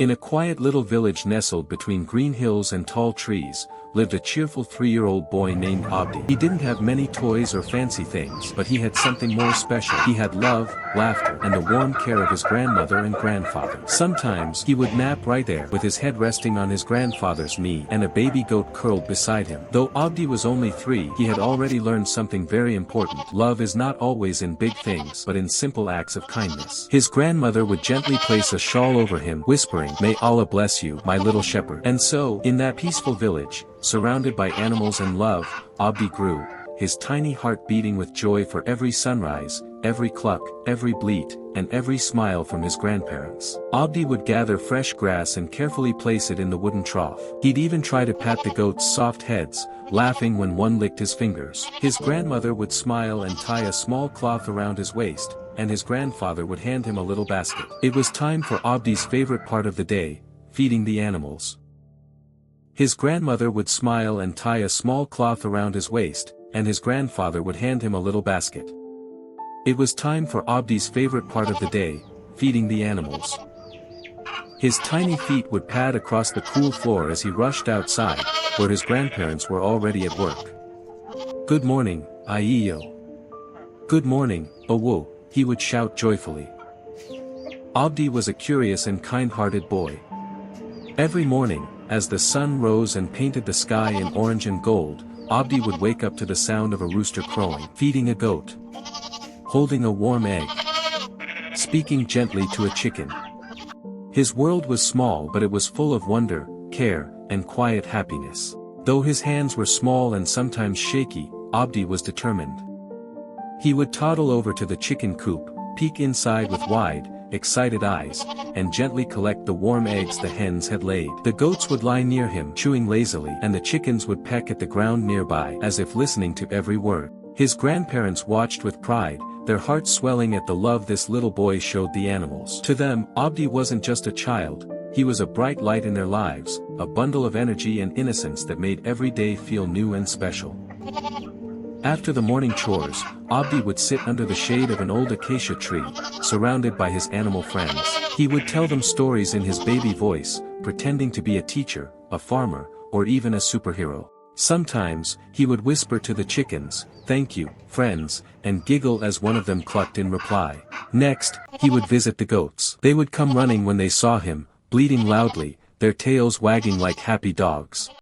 In a quiet little village nestled between green hills and tall trees, lived a cheerful 3-year-old boy named Abdi. He didn't have many toys or fancy things, but he had something more special. He had love, laughter, and the warm care of his grandmother and grandfather. Sometimes, he would nap right there, with his head resting on his grandfather's knee, and a baby goat curled beside him. Though Abdi was only 3, he had already learned something very important. Love is not always in big things, but in simple acts of kindness. His grandmother would gently place a shawl over him, whispering, "May Allah bless you, my little shepherd." And so, in that peaceful village, surrounded by animals and love, Abdi grew, his tiny heart beating with joy for every sunrise, every cluck, every bleat, and every smile from his grandparents. Abdi would gather fresh grass and carefully place it in the wooden trough. He'd even try to pat the goats' soft heads, laughing when one licked his fingers. His grandmother would smile and tie a small cloth around his waist, and his grandfather would hand him a little basket. It was time for Abdi's favorite part of the day, feeding the animals. His grandmother would smile and tie a small cloth around his waist, and his grandfather would hand him a little basket. It was time for Abdi's favorite part of the day, feeding the animals. His tiny feet would pad across the cool floor as he rushed outside, where his grandparents were already at work. "Good morning, Aiyo." "Good morning, Awo," he would shout joyfully. Abdi was a curious and kind-hearted boy. Every morning, as the sun rose and painted the sky in orange and gold, Abdi would wake up to the sound of a rooster crowing, feeding a goat, holding a warm egg, speaking gently to a chicken. His world was small, but it was full of wonder, care, and quiet happiness. Though his hands were small and sometimes shaky, Abdi was determined. He would toddle over to the chicken coop, peek inside with wide, excited eyes, and gently collect the warm eggs the hens had laid. The goats would lie near him, chewing lazily, and the chickens would peck at the ground nearby, as if listening to every word. His grandparents watched with pride, their hearts swelling at the love this little boy showed the animals. To them, Abdi wasn't just a child, he was a bright light in their lives, a bundle of energy and innocence that made every day feel new and special. After the morning chores, Abdi would sit under the shade of an old acacia tree, surrounded by his animal friends. He would tell them stories in his baby voice, pretending to be a teacher, a farmer, or even a superhero. Sometimes, he would whisper to the chickens, "Thank you, friends," and giggle as one of them clucked in reply. Next, he would visit the goats. They would come running when they saw him, bleating loudly, their tails wagging like happy dogs.